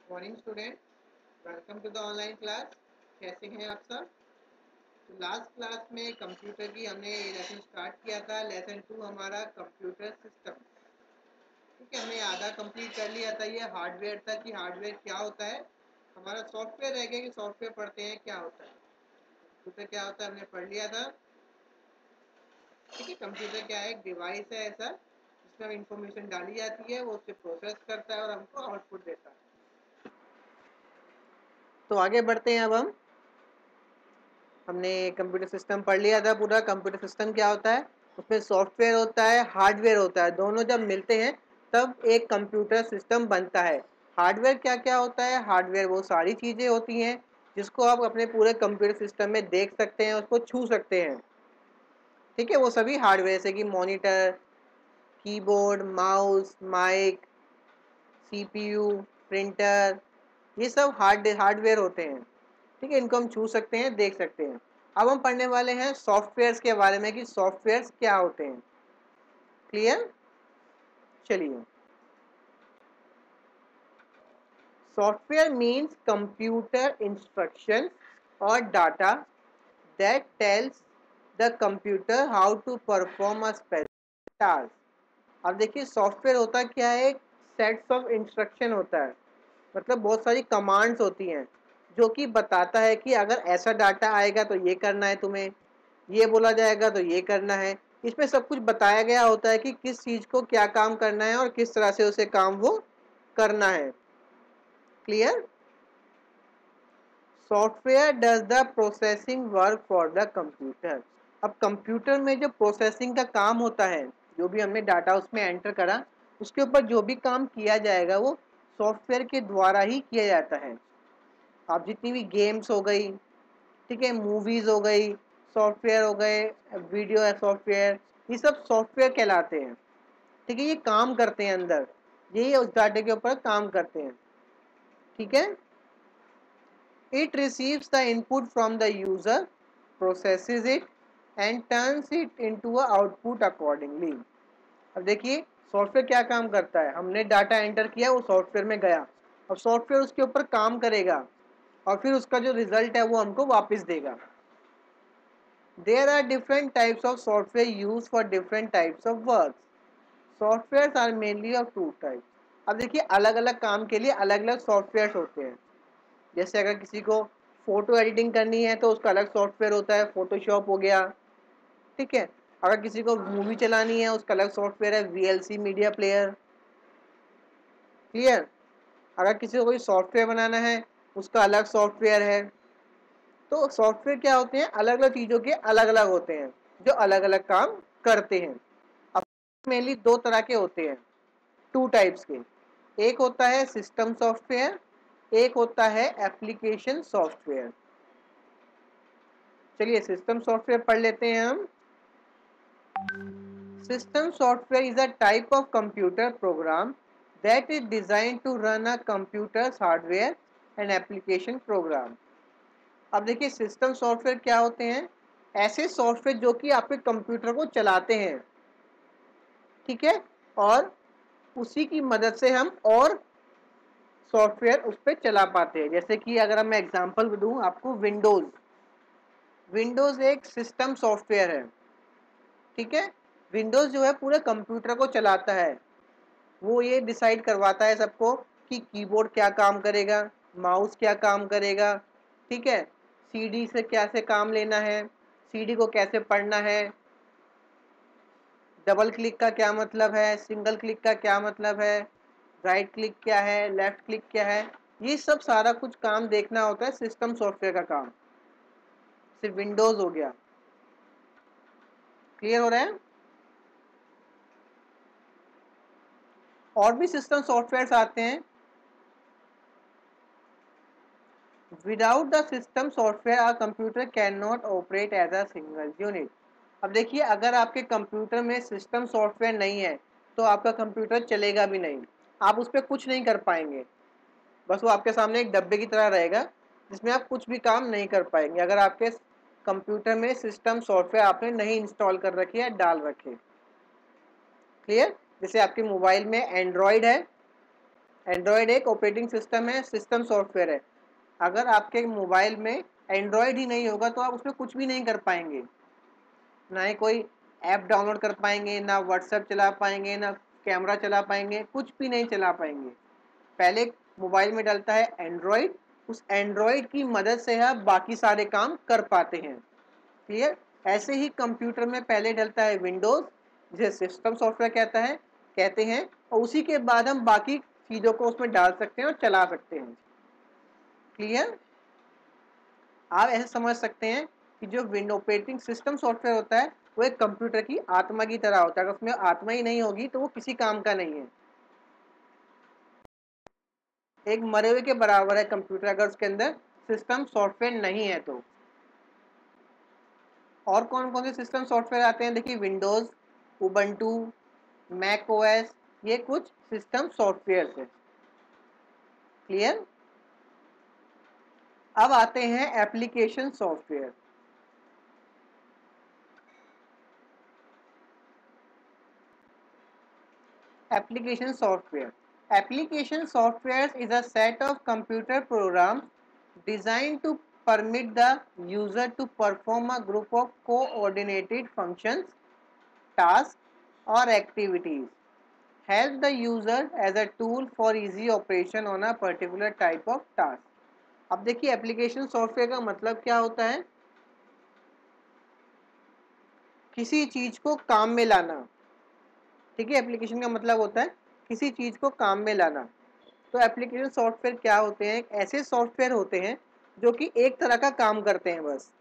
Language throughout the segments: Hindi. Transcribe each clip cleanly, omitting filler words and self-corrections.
Morning student, welcome to the online class. कैसे हैं आप सब? तो लास्ट क्लास में कंप्यूटर की हमने लेसन स्टार्ट किया था। लेसन 2 हमारा कंप्यूटर सिस्टम। ठीक है, हमने आधा कंप्लीट कर लिया था। ये हार्डवेयर था कि हार्डवेयर क्या होता है। हमारा सॉफ्टवेयर रह गया कि सॉफ्टवेयर पढ़ते हैं क्या होता है। कंप्यूटर क्या होता है हमने पढ़ लिया था। ठीक है, कंप्यूटर क्या है? एक डिवाइस है ऐसा जिसमें हम इंफॉर्मेशन डाली जाती है, वो उससे प्रोसेस करता है और हमको आउटपुट देता है। तो आगे बढ़ते हैं। अब हमने कंप्यूटर सिस्टम पढ़ लिया था पूरा। कंप्यूटर सिस्टम क्या होता है? उसमें सॉफ्टवेयर होता है, हार्डवेयर होता है। दोनों जब मिलते हैं तब एक कंप्यूटर सिस्टम बनता है। हार्डवेयर क्या क्या होता है? हार्डवेयर वो सारी चीज़ें होती हैं जिसको आप अपने पूरे कंप्यूटर सिस्टम में देख सकते हैं, उसको छू सकते हैं। ठीक है, वो सभी हार्डवेयर जैसे कि monitor, keyboard, mouse, mic, CPU, printer, ये सब हार्डवेयर होते हैं। ठीक है, इनको हम छू सकते हैं, देख सकते हैं। अब हम पढ़ने वाले हैं सॉफ्टवेयर्स के बारे में कि सॉफ्टवेयर्स क्या होते हैं। क्लियर? चलिए, सॉफ्टवेयर मीन्स कंप्यूटर इंस्ट्रक्शन और data that tells the computer how to perform a specific task. अब देखिए, सॉफ्टवेयर होता क्या है? एक सेट्स ऑफ इंस्ट्रक्शन होता है, मतलब बहुत सारी कमांड्स होती हैं जो कि बताता है कि अगर ऐसा डाटा आएगा तो ये करना है, तुम्हें ये बोला जाएगा तो ये करना है। इसमें सब कुछ बताया गया होता है कि किस चीज़ को क्या काम करना है और किस तरह से उसे काम वो करना है। Clear? Software does the processing work for the computer. अब कंप्यूटर में जो प्रोसेसिंग का काम होता है, जो भी हमने डाटा उसमें एंटर करा, उसके ऊपर जो भी काम किया जाएगा वो सॉफ्टवेयर के द्वारा ही किया जाता है। आप जितनी भी गेम्स हो गई, ठीक है, मूवीज़ हो गई, सॉफ्टवेयर हो गए, वीडियो है सॉफ्टवेयर, ये सब सॉफ्टवेयर कहलाते हैं। ठीक है, ये काम करते हैं अंदर, यही उस डाटे के ऊपर काम करते हैं। ठीक है, it receives the input from the user, processes it and turns it into a output accordingly. अब देखिए, सॉफ्टवेयर क्या काम करता है? हमने डाटा एंटर किया, वो सॉफ्टवेयर में गया। अब सॉफ्टवेयर उसके ऊपर काम करेगा और फिर उसका जो रिजल्ट है वो हमको वापस देगा। There are different types of software used for different types of works. Softwares are mainly of two types. अब देखिए, अलग अलग काम के लिए अलग अलग सॉफ्टवेयर होते हैं। जैसे अगर किसी को फोटो एडिटिंग करनी है तो उसका अलग सॉफ्टवेयर होता है, फोटोशॉप हो गया। ठीक है, अगर किसी को मूवी चलानी है उसका अलग सॉफ्टवेयर है, वीएलसी मीडिया प्लेयर। क्लियर? अगर किसी को कोई सॉफ्टवेयर बनाना है उसका अलग सॉफ्टवेयर है। तो सॉफ्टवेयर क्या होते हैं? अलग अलग चीज़ों के अलग अलग होते हैं जो अलग अलग काम करते हैं। अब मेनली दो तरह के होते हैं, टू टाइप्स के। एक होता है सिस्टम सॉफ्टवेयर, एक होता है एप्लीकेशन सॉफ्टवेयर। चलिए, सिस्टम सॉफ्टवेयर पढ़ लेते हैं हम। System software is a type of computer program that is design to run a computer's hardware and application program. अब देखिए, सिस्टम सॉफ्टवेयर क्या होते हैं? ऐसे सॉफ्टवेयर जो कि आपके कंप्यूटर को चलाते हैं। ठीक है, और उसी की मदद से हम और सॉफ्टवेयर उस पर चला पाते हैं। जैसे कि अगर मैं एग्जांपल दूं आपको, विंडोज़। विंडोज़ एक सिस्टम सॉफ्टवेयर है। ठीक है, विंडोज़ जो है पूरे कंप्यूटर को चलाता है। वो ये डिसाइड करवाता है सबको कि कीबोर्ड क्या काम करेगा, माउस क्या काम करेगा। ठीक है, सीडी से कैसे काम लेना है, सीडी को कैसे पढ़ना है, डबल क्लिक का क्या मतलब है, सिंगल क्लिक का क्या मतलब है, राइट क्लिक क्या है, लेफ्ट क्लिक क्या है। ये सब सारा कुछ काम देखना होता है सिस्टम सॉफ्टवेयर का काम। सिर्फ विंडोज हो गया। क्लियर हो रहा है? और भी सिस्टम सॉफ्टवेयर आते हैं। Without the system software a computer can not operate as a single unit. अब देखिए, अगर आपके कंप्यूटर में सिस्टम सॉफ्टवेयर नहीं है तो आपका कंप्यूटर चलेगा भी नहीं, आप उस पर कुछ नहीं कर पाएंगे। बस वो आपके सामने एक डब्बे की तरह रहेगा जिसमें आप कुछ भी काम नहीं कर पाएंगे अगर आपके कंप्यूटर में सिस्टम सॉफ्टवेयर आपने नहीं इंस्टॉल कर रखी है, डाल रखे। क्लियर? जैसे आपके मोबाइल में एंड्रॉयड है, एंड्रॉयड एक ऑपरेटिंग सिस्टम है, सिस्टम सॉफ्टवेयर है। अगर आपके मोबाइल में एंड्रॉयड ही नहीं होगा तो आप उसमें कुछ भी नहीं कर पाएंगे, ना ही कोई ऐप डाउनलोड कर पाएंगे, ना व्हाट्सएप चला पाएंगे, ना कैमरा चला पाएंगे, कुछ भी नहीं चला पाएंगे। पहले मोबाइल में डलता है एंड्रॉयड, उस एंड्रॉयड की मदद से आप बाकी सारे काम कर पाते हैं। क्लियर? ऐसे ही कंप्यूटर में पहले डलता है विंडोज, जिसे सिस्टम सॉफ्टवेयर कहते हैं, और उसी के बाद हम बाकी चीज़ों को उसमें डाल सकते हैं और चला सकते हैं। क्लियर? आप ऐसे समझ सकते हैं कि जो विंडो ऑपरेटिंग सिस्टम सॉफ्टवेयर होता है वो एक कंप्यूटर की आत्मा की तरह होता है। अगर उसमें आत्मा ही नहीं होगी तो वो किसी काम का नहीं है, एक मरे हुए के बराबर है कंप्यूटर, अगर उसके अंदर सिस्टम सॉफ्टवेयर नहीं है तो। और कौन कौन से सिस्टम सॉफ्टवेयर आते हैं? देखिए, विंडोज, उबंटू, मैक ओएस, ये कुछ सिस्टम सॉफ्टवेयर है। क्लियर? अब आते हैं application software. Application software, application software is a set of computer programs designed to permit the user to perform a group of coordinated functions, tasks, or activities. Help the user as a tool for easy operation on a particular type of task. अब देखिए, एप्लीकेशन सॉफ्टवेयर का मतलब क्या होता है? किसी चीज को काम में लाना। ठीक है, एप्लीकेशन का मतलब होता है किसी चीज को काम में लाना। तो एप्लीकेशन सॉफ्टवेयर क्या होते हैं? ऐसे सॉफ्टवेयर होते हैं जो कि एक तरह का काम करते हैं बस,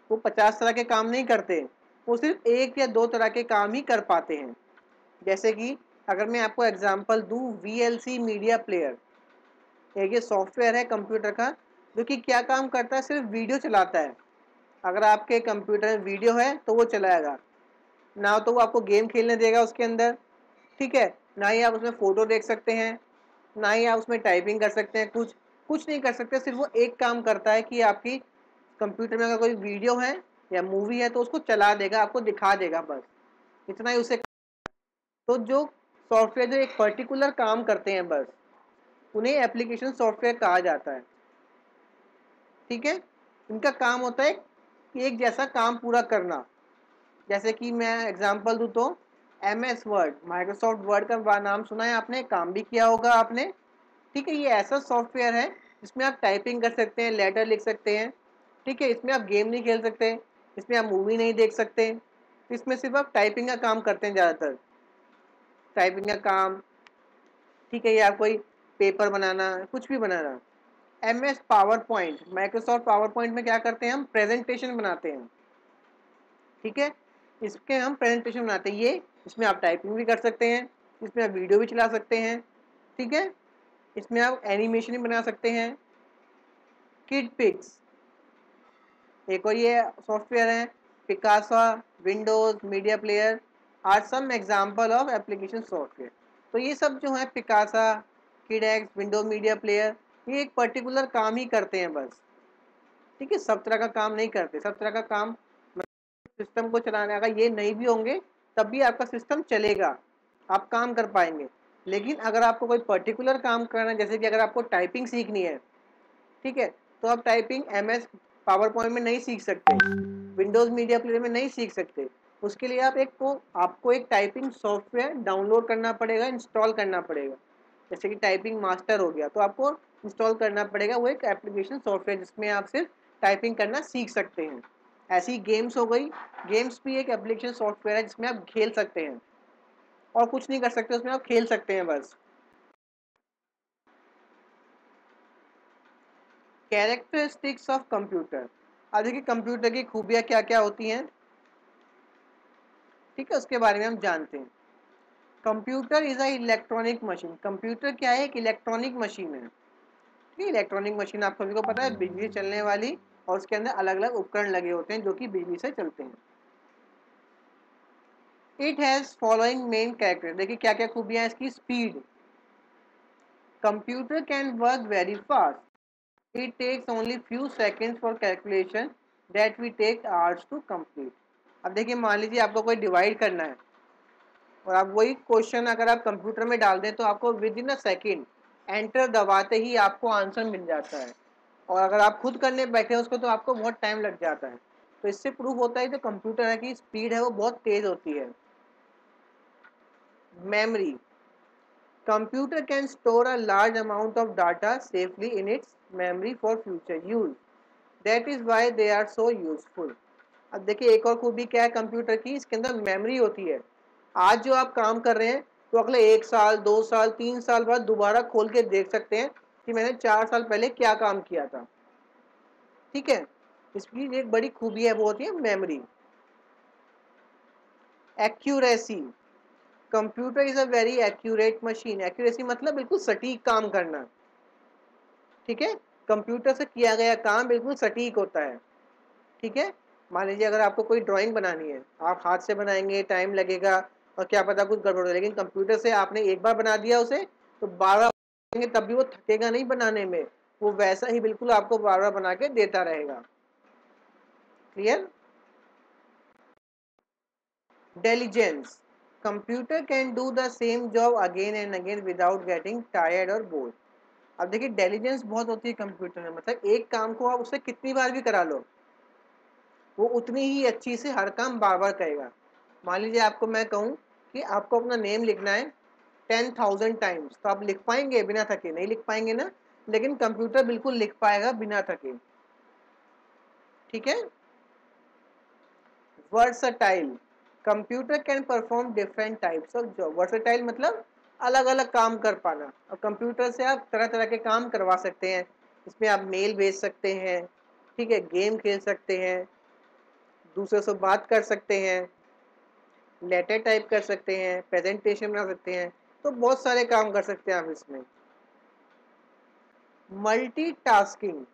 वो 50 तरह के काम नहीं करते, वो सिर्फ एक या दो तरह के काम ही कर पाते हैं। जैसे कि अगर मैं आपको एग्जांपल दूं, VLC मीडिया प्लेयर, एक ये सॉफ्टवेयर है कंप्यूटर का जो कि क्या काम करता है? सिर्फ वीडियो चलाता है। अगर आपके कंप्यूटर में वीडियो है तो वो चलाएगा, ना तो वो आपको गेम खेलने देगा उसके अंदर, ठीक है, ना ही आप उसमें फ़ोटो देख सकते हैं, ना ही आप उसमें टाइपिंग कर सकते हैं, कुछ कुछ नहीं कर सकते। सिर्फ वो एक काम करता है कि आपकी कंप्यूटर में अगर कोई वीडियो है या मूवी है तो उसको चला देगा, आपको दिखा देगा, बस इतना ही उसे। तो जो सॉफ्टवेयर जो एक पर्टिकुलर काम करते हैं बस, उन्हें एप्लीकेशन सॉफ्टवेयर कहा जाता है। ठीक है, इनका काम होता है कि एक जैसा काम पूरा करना। जैसे कि मैं एग्जांपल दूं तो MS वर्ड, माइक्रोसॉफ्ट वर्ड का नाम सुना है आपने, काम भी किया होगा आपने। ठीक है, ये ऐसा सॉफ्टवेयर है जिसमें आप टाइपिंग कर सकते हैं, लेटर लिख सकते हैं। ठीक है, इसमें आप गेम नहीं खेल सकते, इसमें आप मूवी नहीं देख सकते, इसमें सिर्फ आप टाइपिंग का काम करते हैं, ज़्यादातर टाइपिंग का काम। ठीक है, या कोई पेपर बनाना, कुछ भी बनाना। MS power point, Microsoft power point में क्या करते हैं? हम प्रेजेंटेशन बनाते हैं। ठीक है, इसके हम प्रेजेंटेशन बनाते हैं। ये इसमें आप टाइपिंग भी कर सकते हैं, इसमें आप वीडियो भी चला सकते हैं। ठीक है, इसमें आप एनिमेशन भी बना सकते हैं। किड पिक्स एक और ये सॉफ्टवेयर है। Picasa, Windows Media Player are some example of application software. तो ये सब जो है, पिकासा, किडेक्स, विंडो मीडिया प्लेयर, ये एक पर्टिकुलर काम ही करते हैं बस। ठीक है, सब तरह का काम नहीं करते। सब तरह का काम सिस्टम को चलाने, अगर ये नहीं भी होंगे तब भी आपका सिस्टम चलेगा, आप काम कर पाएंगे। लेकिन अगर आपको कोई पर्टिकुलर काम करना है, जैसे कि अगर आपको टाइपिंग सीखनी है, ठीक है, तो आप टाइपिंग MS पावर पॉइंट में नहीं सीख सकते, विंडोज मीडिया प्लेयर में नहीं सीख सकते। उसके लिए आपको एक टाइपिंग सॉफ्टवेयर डाउनलोड करना पड़ेगा, इंस्टॉल करना पड़ेगा। जैसे कि टाइपिंग मास्टर हो गया, तो आपको इंस्टॉल करना पड़ेगा वो एक एप्लीकेशन सॉफ्टवेयर जिसमें आप सिर्फ टाइपिंग करना सीख सकते हैं। ऐसी गेम्स हो गई, गेम्स भी एक एप्लीकेशन सॉफ्टवेयर है जिसमें आप खेल सकते हैं और कुछ नहीं कर सकते, उसमें आप खेल सकते हैं बस। कैरेक्टरिस्टिक्स ऑफ कंप्यूटर, अब देखिए कंप्यूटर की खूबियाँ क्या क्या होती हैं। ठीक है, उसके बारे में हम जानते हैं। Computer is a electronic machine, computer क्या है? एक इलेक्ट्रॉनिक मशीन है। ठीक है, इलेक्ट्रॉनिक मशीन आप सभी को पता है, बिजली से चलने वाली, और उसके अंदर अलग अलग उपकरण लगे होते हैं जो कि बिजली से चलते हैं। It has following main character, देखिए क्या क्या खूबियाँ इसकी। Speed, computer can work very fast, it takes only few seconds for calculation that we take hours to complete। अब देखिए, मान लीजिए आपको कोई डिवाइड करना है और आप वही क्वेश्चन अगर आप कंप्यूटर में डाल दें तो आपको with in a second enter दबाते ही आपको आंसर मिल जाता है, और अगर आप खुद करने बैठे उसको तो आपको बहुत टाइम लग जाता है। तो इससे प्रूव होता है जो कंप्यूटर है की स्पीड है वो बहुत तेज होती है। Memory, computer can store a large amount of data safely in its memory for future use, that is why they are so useful. अब देखिए एक और खूबी क्या है कंप्यूटर की, इसके अंदर मेमोरी होती है। आज जो आप काम कर रहे हैं तो अगले 1 साल 2 साल 3 साल बाद दोबारा खोल के देख सकते हैं कि मैंने 4 साल पहले क्या काम किया था। ठीक है, इसकी एक बड़ी खूबी है वो होती है memory. Accuracy, computer is a very accurate machine. Accuracy मतलब बिल्कुल सटीक काम करना। ठीक है, कंप्यूटर से किया गया काम बिल्कुल सटीक होता है। ठीक है, मान लीजिए अगर आपको कोई ड्राइंग बनानी है, आप हाथ से बनाएंगे, टाइम लगेगा और क्या पता कुछ गड़बड़ हो, लेकिन कंप्यूटर से आपने एक बार बना दिया उसे तो बार बार बनाएंगे तब भी वो थकेगा नहीं बनाने में, वो वैसा ही बिल्कुल आपको बार बार बना के देता रहेगा। Clear? Diligence, computer can do the same job again and again without getting tired or bored। अब देखिए डेलीजेंस बहुत होती है कंप्यूटर में, मतलब एक काम को आप उससे कितनी बार भी करा लो वो उतनी ही अच्छी से हर काम बार बार करेगा। मान लीजिए आपको मैं कहूँ कि आपको अपना नेम लिखना है 10,000 टाइम्स, तो आप लिख पाएंगे बिना थके? नहीं लिख पाएंगे ना, लेकिन कंप्यूटर बिल्कुल लिख पाएगा बिना थके। ठीक है। Versatile, computer can perform different types of job. Versatile मतलब अलग अलग काम कर पाना, और कंप्यूटर से आप तरह तरह के काम करवा सकते हैं। इसमें आप मेल भेज सकते हैं, ठीक है, गेम खेल सकते हैं, दूसरों से बात कर सकते हैं, लेटर टाइप कर सकते हैं, प्रेजेंटेशन बना सकते हैं, तो बहुत सारे काम कर सकते हैं आप इसमें। मल्टीटास्किंग,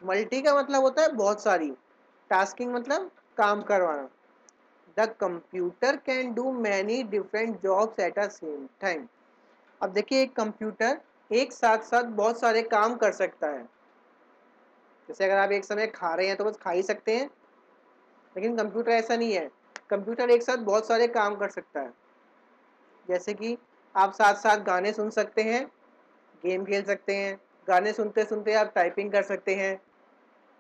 मल्टी का मतलब होता है बहुत सारी, टास्किंग मतलब काम करवाना। The computer can do many different jobs at a same time. अब देखिए एक कंप्यूटर एक साथ साथ बहुत सारे काम कर सकता है। जैसे अगर आप एक समय खा रहे हैं तो बस खा ही सकते हैं, लेकिन कंप्यूटर ऐसा नहीं है, कंप्यूटर एक साथ बहुत सारे काम कर सकता है। जैसे कि आप साथ साथ गाने सुन सकते हैं, गेम खेल सकते हैं, गाने सुनते सुनते आप टाइपिंग कर सकते हैं,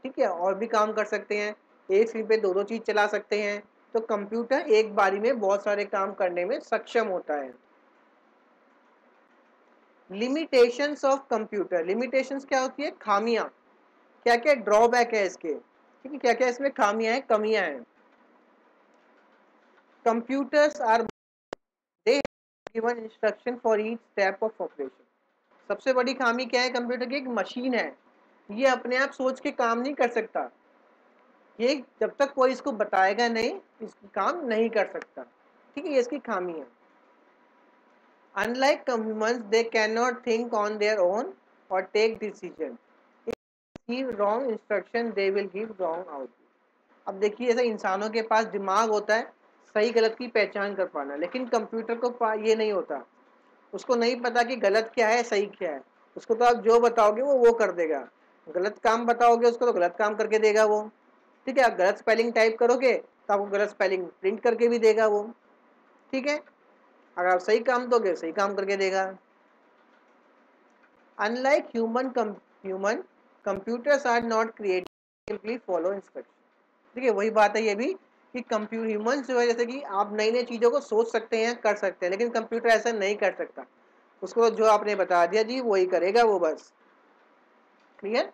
ठीक है, और भी काम कर सकते हैं, एक स्क्रीन पे दो दो चीज़ चला सकते हैं। तो कंप्यूटर एक बारी में बहुत सारे काम करने में सक्षम होता है। लिमिटेशंस ऑफ कंप्यूटर, लिमिटेशंस क्या होती है? खामियां। क्या क्या ड्रॉबैक है इसके, ठीक है, क्या क्या इसमें खामियां हैं, कमियां हैं। Computers are they given instruction for each step of operation. सबसे बड़ी खामी क्या है कंप्यूटर की? एक मशीन है, ये अपने आप सोच के काम नहीं कर सकता, ये जब तक कोई इसको बताएगा नहीं इसकी काम नहीं कर सकता। ठीक है, ये इसकी खामी है। Unlike humans they cannot think on their own or take decision, give wrong instruction they will give wrong output। अब देखिए जैसे इंसानों के पास दिमाग होता है सही गलत की पहचान कर पाना, लेकिन कंप्यूटर को ये नहीं होता, उसको नहीं पता कि गलत क्या है सही क्या है। उसको तो आप जो बताओगे वो कर देगा, गलत काम बताओगे उसको तो गलत काम करके देगा वो। ठीक है, आप गलत स्पेलिंग टाइप करोगे तो आपको गलत स्पेलिंग प्रिंट करके भी देगा वो। ठीक है, अगर आप सही काम दोगे सही काम करके देगा। Unlike human computers are not created simply follow instruction. देखिए वही बात है ये भी कि कंप्यूटर ह्यूमन जो है, जैसे कि आप नई नई चीज़ों को सोच सकते हैं कर सकते हैं, लेकिन कंप्यूटर ऐसा नहीं कर सकता, उसको जो आपने बता दिया जी वही करेगा वो बस। क्लियर?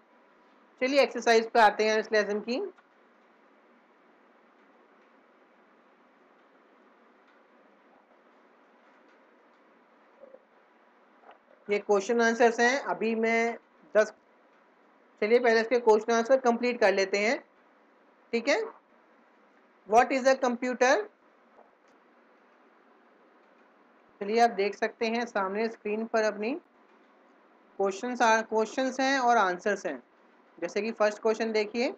चलिए एक्सरसाइज पे आते हैं इस लेसन की। ये क्वेश्चन आंसर्स हैं, अभी मैं 10, चलिए पहले इसके क्वेश्चन आंसर कंप्लीट कर लेते हैं। ठीक है, व्हाट इज अ कंप्यूटर? चलिए आप देख सकते हैं सामने स्क्रीन पर अपनी क्वेश्चंस हैं और आंसर्स हैं। जैसे कि फर्स्ट क्वेश्चन देखिए,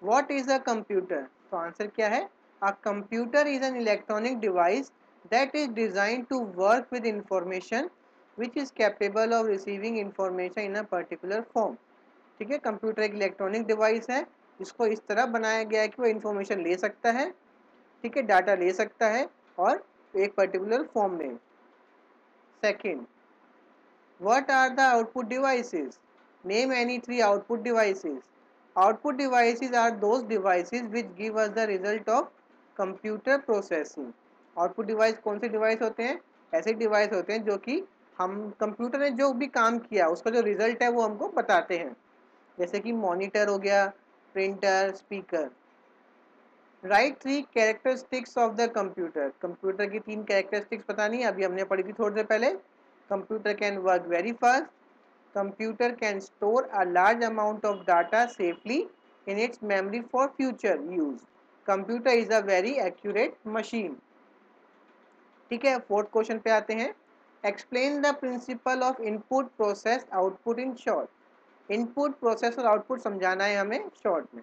व्हाट इज अ कंप्यूटर? तो आंसर क्या है? A computer is an electronic device that is design to work with information which is capable of receiving information in a particular form. ठीक है, कंप्यूटर एक इलेक्ट्रॉनिक डिवाइस है जिसको इस तरह बनाया गया है कि वो इंफॉर्मेशन ले सकता है, ठीक है, डाटा ले सकता है और एक पर्टिकुलर फॉर्म में। Second, What are the output devices? Name any three output devices. Output devices are those devices which give us the result of computer processing. Output device कौन से डिवाइस होते हैं? ऐसे डिवाइस होते हैं जो कि हम कंप्यूटर ने जो भी काम किया उसका जो रिजल्ट है वो हमको बताते हैं, जैसे कि मॉनिटर हो गया, printer, speaker. Right three characteristics of the computer. Computer की तीन कैरेक्टरिस्टिक्स बतानी है, अभी हमने पढ़ी थी थोड़ी देर पहले. Computer can work very fast. Computer can store a large amount of data safely in its memory for future use. Computer is a very accurate machine. ठीक है, फोर्थ क्वेश्चन पे आते हैं. Explain the principle of input process output in short. Input process और आउटपुट समझाना है हमें शॉर्ट में.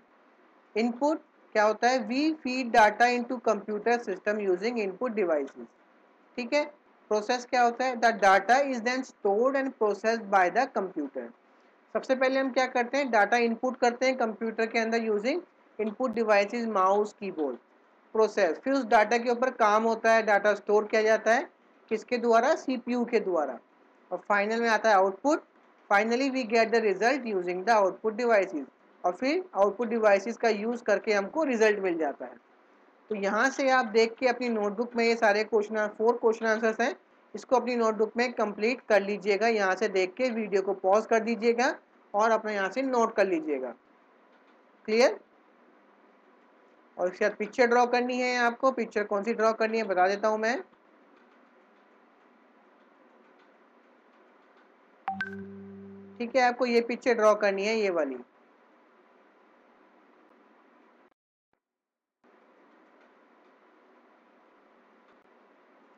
इनपुट क्या होता है? We feed data into computer system using input devices. ठीक है. प्रोसेस क्या होता है? The data is then stored and processed by the computer. सबसे पहले हम क्या करते हैं? डाटा इनपुट करते हैं कंप्यूटर के अंदर using input devices, mouse, keyboard. Process, फिर उस डाटा के ऊपर काम होता है, डाटा स्टोर किया जाता है किसके द्वारा? सीपीयू के द्वारा. और फाइनल में आता है output. Finally we get the result using the output devices. और फिर आउटपुट डिवाइसेस का यूज करके हमको रिजल्ट मिल जाता है. तो यहाँ से आप देख के अपनी नोटबुक में ये सारे क्वेश्चन, 4 क्वेश्चन आंसर्स हैं, इसको अपनी नोटबुक में कंप्लीट कर लीजिएगा. यहाँ से देख के वीडियो को पॉज कर दीजिएगा और अपने यहाँ से नोट कर लीजिएगा. क्लियर? और इसके बाद पिक्चर ड्रॉ करनी है आपको. पिक्चर कौन सी ड्रॉ करनी है बता देता हूँ मैं. ठीक है, आपको ये पिक्चर ड्रॉ करनी है, ये वाली.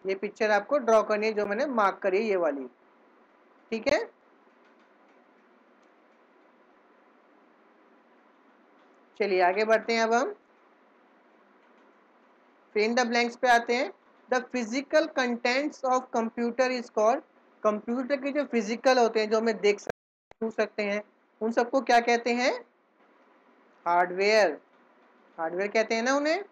ये पिक्चर आपको ड्रॉ करनी है जो मैंने मार्क करी है, ये वाली. ठीक है, चलिए आगे बढ़ते हैं. अब हम फिल इन द ब्लैंक्स पे आते हैं. The physical contents of computer is called. Computer के जो फिजिकल होते हैं, जो हमें देख सकते, छू सकते हैं, उन सबको क्या कहते हैं? हार्डवेयर. हार्डवेयर कहते हैं ना उन्हें.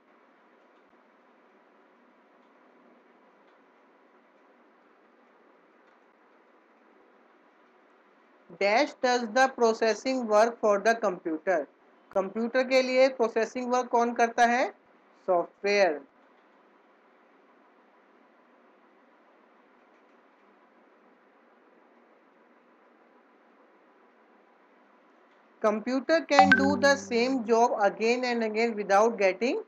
Dash does the processing work for the computer. Computer के लिए प्रोसेसिंग वर्क कौन करता है? Software. Computer can do the same job again and again without getting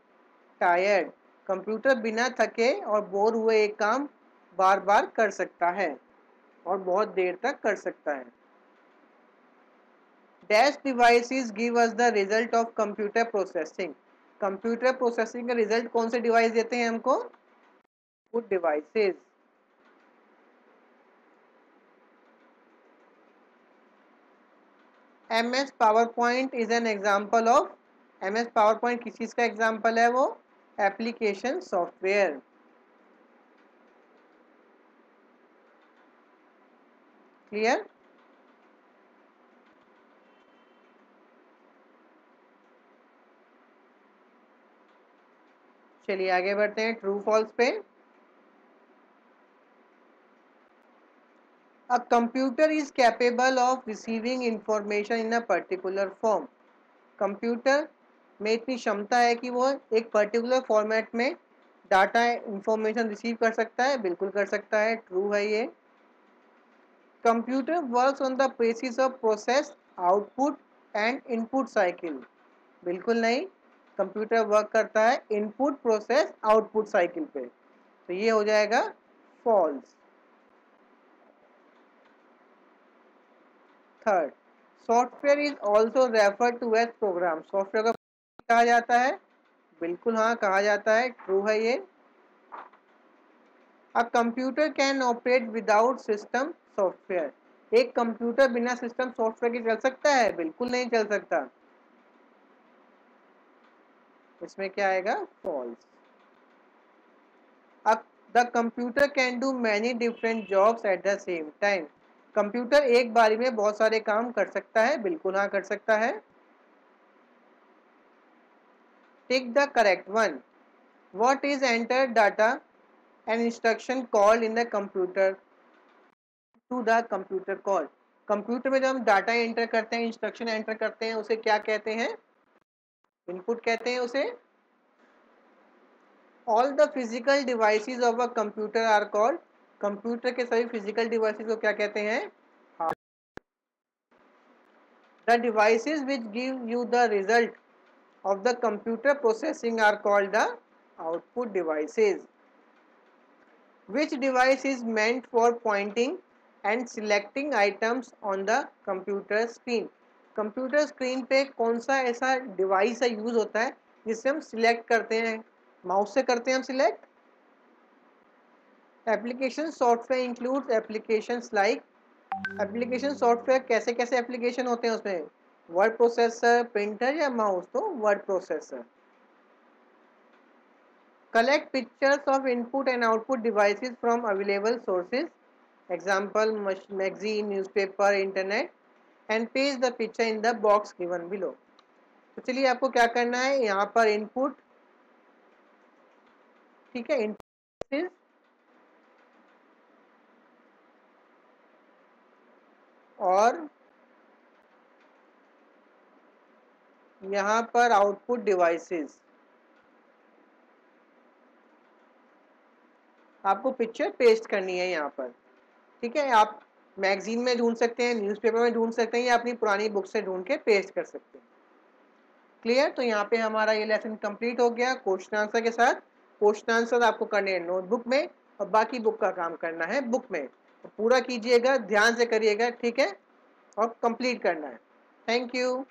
tired. Computer बिना थके और बोर हुए एक काम बार बार कर सकता है और बहुत देर तक कर सकता है. Dash devices give us the result of computer processing. Computer processing का रिजल्ट कौन से डिवाइस देते हैं हमको? Good devices. MS power point is an example of. MS power point किस चीज का एग्जाम्पल है? वो एप्लीकेशन सॉफ्टवेयर. क्लियर? चलिए आगे बढ़ते हैं ट्रू फॉल्स पे. A computer is capable of receiving information in a particular form. Computer में इतनी क्षमता है कि वो एक पर्टिकुलर फॉर्मेट में डाटा इंफॉर्मेशन रिसीव कर सकता है. बिल्कुल कर सकता है, ट्रू है ये. Computer works on the basis of process, output and input cycle. बिल्कुल नहीं. कंप्यूटर वर्क करता है इनपुट, प्रोसेस, आउटपुट साइकिल पे. तो ये हो जाएगा false. Third, software is also refer to as program. Software को कहा जाता है. बिल्कुल हाँ, कहा जाता है, ट्रू है ये. A computer can operate without system software. एक कंप्यूटर बिना सिस्टम सॉफ्टवेयर के चल सकता है? बिल्कुल नहीं चल सकता. इसमें क्या आएगा? False. The computer can do many different jobs at the same time. Computer एक बारी में बहुत सारे काम कर सकता है. बिल्कुल हाँ, कर सकता है. Tick the correct one. What is entered data? An instruction called in the computer. To the computer call. Computer में जब हम डाटा एंटर करते हैं, इंस्ट्रक्शन एंटर करते हैं, उसे क्या कहते हैं? इनपुट कहते हैं उसे। All the physical devices of a computer are called, computer के सभी फिजिकल डिवाइसेस को क्या कहते हैं? The devices which give you the result of the computer processing are called the output devices. Which device is meant for pointing and selecting items on the computer screen? Computer screen पे कौन सा ऐसा डिवाइस का यूज होता है जिससे हम सिलेक्ट करते हैं? माउस से करते हैं हम select. Application software includes applications like, application software कैसे कैसे एप्लीकेशन होते हैं उसमें? वर्ड प्रोसेसर, प्रिंटर या माउस? तो word processor. Collect pictures of input and output devices from available sources, example magazine, newspaper, internet, and paste the picture in the box given below. तो चलिए आपको क्या करना है, यहाँ पर इनपुट, ठीक है, इनपुट और यहाँ पर आउटपुट डिवाइसेस, आपको पिक्चर पेस्ट करनी है यहाँ पर, ठीक है। आप मैगजीन में ढूंढ सकते हैं, न्यूज़पेपर में ढूंढ सकते हैं, या अपनी पुरानी बुक से ढूंढ के पेस्ट कर सकते हैं। क्लियर? तो यहाँ पे हमारा ये लेसन कंप्लीट हो गया क्वेश्चन आंसर के साथ। क्वेश्चन आंसर आपको करने हैं नोटबुक में और बाकी बुक का काम करना है बुक में। तो पूरा कीजिएगा, ध्यान से करिएगा, ठीक है, और कंप्लीट करना है। Thank you.